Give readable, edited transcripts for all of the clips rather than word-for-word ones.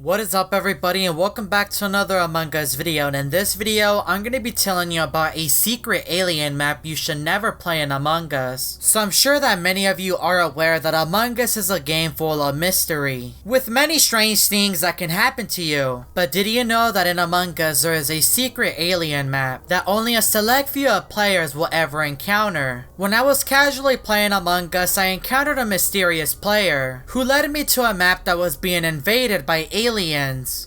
What is up everybody, and welcome back to another Among Us video. And in this video I'm going to be telling you about a secret alien map you should never play in Among Us. So I'm sure that many of you are aware that Among Us is a game full of mystery, with many strange things that can happen to you. But did you know that in Among Us there is a secret alien map that only a select few of players will ever encounter? When I was casually playing Among Us, I encountered a mysterious player who led me to a map that was being invaded by aliens.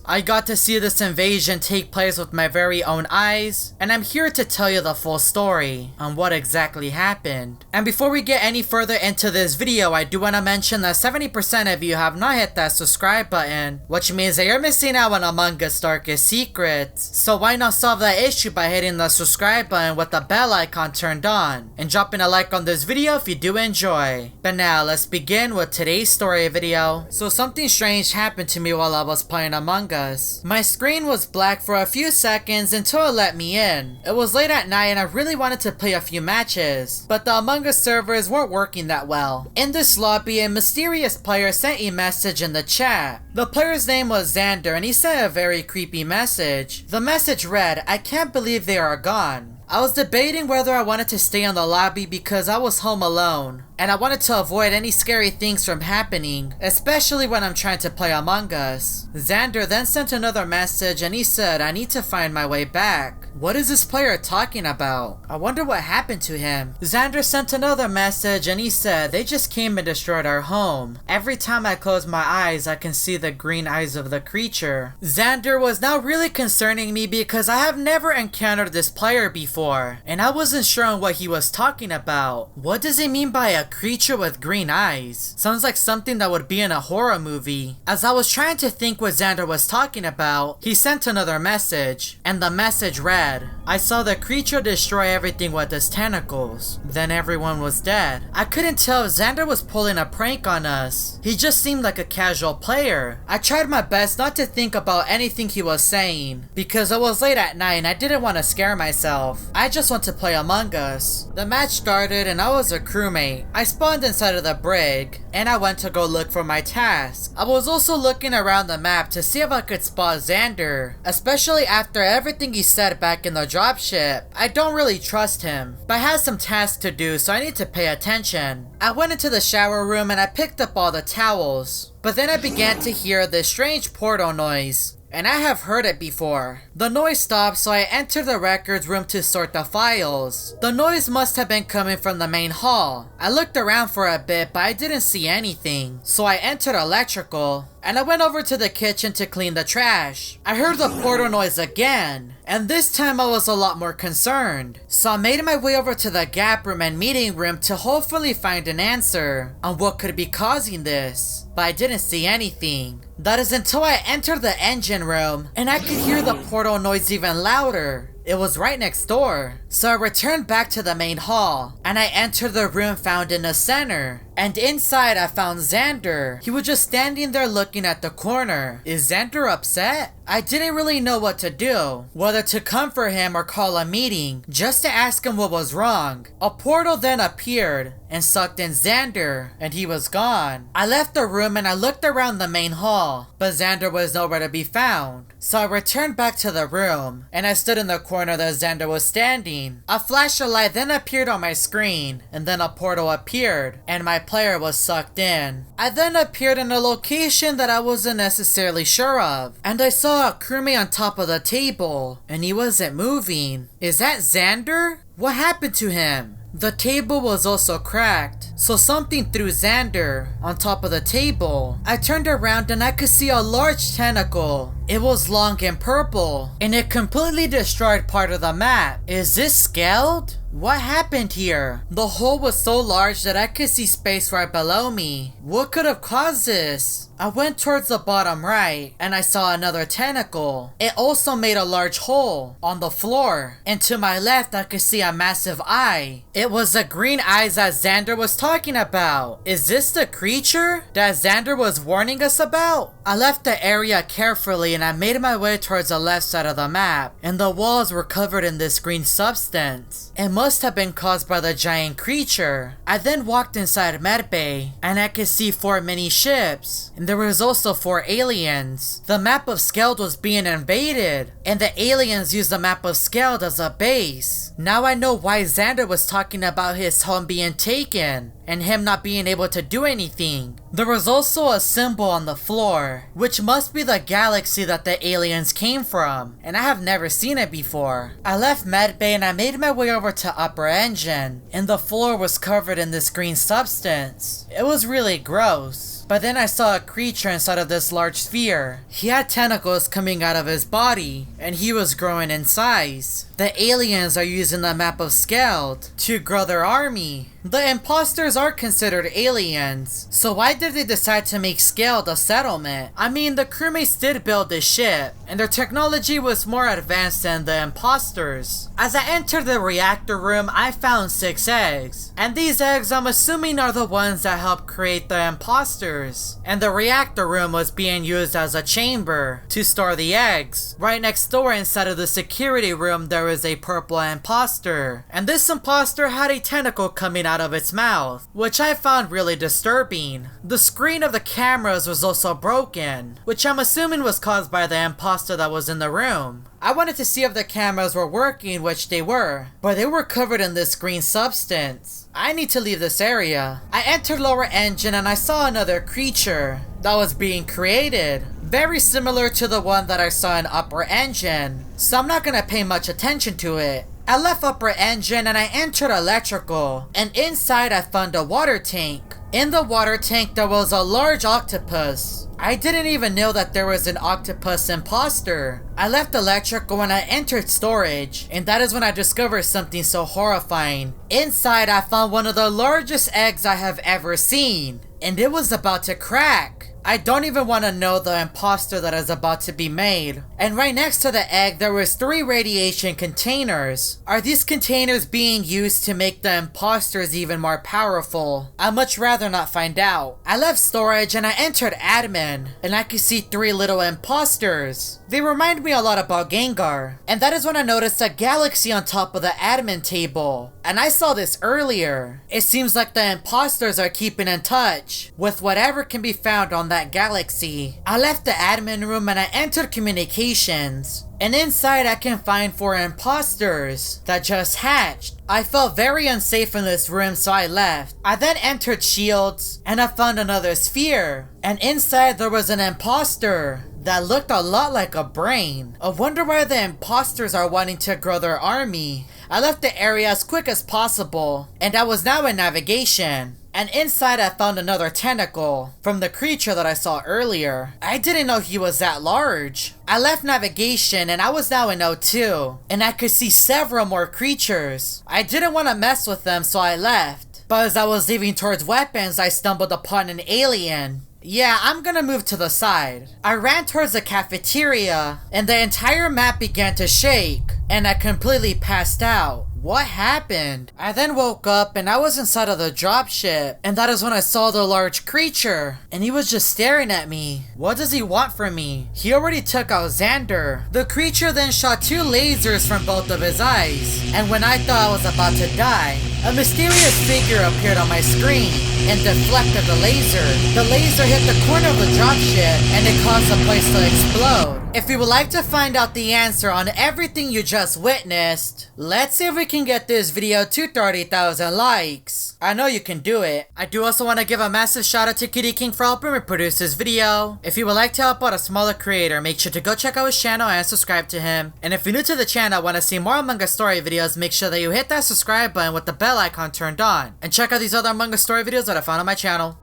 I got to see this invasion take place with my very own eyes, and I'm here to tell you the full story on what exactly happened. And before we get any further into this video, I do want to mention that 70% of you have not hit that subscribe button, which means that you're missing out on Among Us darkest secrets. So why not solve that issue by hitting the subscribe button with the bell icon turned on, and dropping a like on this video if you do enjoy. But now let's begin with today's story video. So something strange happened to me while I was playing Among Us. My screen was black for a few seconds until it let me in. It was late at night and I really wanted to play a few matches, but the Among Us servers weren't working that well. In this lobby, a mysterious player sent a message in the chat. The player's name was Xander, and he sent a very creepy message. The message read, "I can't believe they are gone." I was debating whether I wanted to stay in the lobby because I was home alone, and I wanted to avoid any scary things from happening, especially when I'm trying to play Among Us. Xander then sent another message and he said, "I need to find my way back." What is this player talking about? I wonder what happened to him. Xander sent another message and he said, "They just came and destroyed our home. Every time I close my eyes, I can see the green eyes of the creature." Xander was now really concerning me because I have never encountered this player before, and I wasn't sure on what he was talking about. What does he mean by a creature with green eyes? Sounds like something that would be in a horror movie. As I was trying to think what Xander was talking about, he sent another message, and the message read, "I saw the creature destroy everything with its tentacles. Then everyone was dead." I couldn't tell if Xander was pulling a prank on us. He just seemed like a casual player. I tried my best not to think about anything he was saying, because it was late at night and I didn't want to scare myself. I just want to play Among Us. The match started and I was a crewmate. I spawned inside of the brig, and I went to go look for my task. I was also looking around the map to see if I could spot Xander, especially after everything he said back in the dropship. I don't really trust him, but I had some tasks to do, so I need to pay attention. I went into the shower room and I picked up all the towels, but then I began to hear this strange portal noise, and I have heard it before. The noise stopped, so I entered the records room to sort the files. The noise must have been coming from the main hall. I looked around for a bit, but I didn't see anything, so I entered electrical, and I went over to the kitchen to clean the trash. I heard the portal noise again, and this time I was a lot more concerned. So I made my way over to the gap room and meeting room to hopefully find an answer on what could be causing this, but I didn't see anything. That is until I entered the engine room, and I could hear the portal noise even louder. It was right next door. So I returned back to the main hall, and I entered the room found in the center. And inside I found Xander. He was just standing there looking at the corner. Is Xander upset? I didn't really know what to do, whether to comfort him or call a meeting, just to ask him what was wrong. A portal then appeared and sucked in Xander, and he was gone. I left the room and I looked around the main hall, but Xander was nowhere to be found. So I returned back to the room, and I stood in the corner that Xander was standing. A flash of light then appeared on my screen, and then a portal appeared, and my player was sucked in. I then appeared in a location that I wasn't necessarily sure of, and I saw a crewmate on top of the table, and he wasn't moving. Is that Xander? What happened to him? The table was also cracked, so something threw Xander on top of the table. I turned around and I could see a large tentacle. It was long and purple, and it completely destroyed part of the map. Is this scaled? What happened here? The hole was so large that I could see space right below me. What could have caused this? I went towards the bottom right, and I saw another tentacle. It also made a large hole on the floor, and to my left I could see a massive eye. It was the green eyes that Xander was talking about. Is this the creature that Xander was warning us about? I left the area carefully and and I made my way towards the left side of the map, and the walls were covered in this green substance. It must have been caused by the giant creature. I then walked inside medbay, and I could see 4 mini ships, and there was also 4 aliens. The map of Skeld was being invaded, and the aliens used the map of Skeld as a base. Now I know why Xander was talking about his home being taken, and him not being able to do anything. There was also a symbol on the floor, which must be the galaxy that the aliens came from, and I have never seen it before. I left medbay and I made my way over to upper engine, and the floor was covered in this green substance. It was really gross. But then I saw a creature inside of this large sphere. He had tentacles coming out of his body, and he was growing in size. The aliens are using the map of Skeld to grow their army. The impostors are considered aliens, so why did they decide to make Skeld a settlement? I mean, the crewmates did build this ship, and their technology was more advanced than the impostors. As I entered the reactor room, I found 6 eggs, and these eggs I'm assuming are the ones that helped create the impostors. And the reactor room was being used as a chamber to store the eggs. Right next door inside of the security room there was a purple impostor, and this impostor had a tentacle coming out of its mouth, which I found really disturbing. The screen of the cameras was also broken, which I'm assuming was caused by the impostor that was in the room. I wanted to see if the cameras were working, which they were, but they were covered in this green substance. I need to leave this area. I entered lower engine and I saw another creature that was being created, very similar to the one that I saw in upper engine, so I'm not gonna pay much attention to it. I left upper engine and I entered electrical, and inside I found a water tank. In the water tank there was a large octopus. I didn't even know that there was an octopus imposter. I left electrical and I entered storage, and that is when I discovered something so horrifying. Inside I found one of the largest eggs I have ever seen, and it was about to crack. I don't even want to know the imposter that is about to be made. And right next to the egg there was 3 radiation containers. Are these containers being used to make the imposters even more powerful? I'd much rather not find out. I left storage and I entered admin, and I could see 3 little imposters. They remind me a lot about Gengar, and that is when I noticed a galaxy on top of the admin table. And I saw this earlier. It seems like the imposters are keeping in touch with whatever can be found on that galaxy. I left the admin room and I entered communications, and inside I can find 4 imposters that just hatched. I felt very unsafe in this room, so I left. I then entered shields and I found another sphere, and inside there was an imposter that looked a lot like a brain. I wonder why the imposters are wanting to grow their army. I left the area as quick as possible, and I was now in navigation. And inside I found another tentacle from the creature that I saw earlier. I didn't know he was that large. I left navigation and I was now in O2, and I could see several more creatures. I didn't want to mess with them, so I left. But as I was leaving towards weapons, I stumbled upon an alien. Yeah, I'm gonna move to the side. I ran towards the cafeteria, and the entire map began to shake, and I completely passed out. What happened? I then woke up and I was inside of the dropship, and that is when I saw the large creature, and he was just staring at me. What does he want from me? He already took out Xander. The creature then shot 2 lasers from both of his eyes, and when I thought I was about to die, a mysterious figure appeared on my screen and deflected the laser. The laser hit the corner of the dropship and it caused the place to explode. If you would like to find out the answer on everything you just witnessed, let's see if we can get this video to 30,000 likes. I know you can do it. I do also want to give a massive shout out to Kitty King for helping me produce this video. If you would like to help out a smaller creator, make sure to go check out his channel and subscribe to him. And if you're new to the channel and want to see more Among Us story videos, make sure that you hit that subscribe button with the bell icon turned on. And check out these other Among Us story videos that I found on my channel.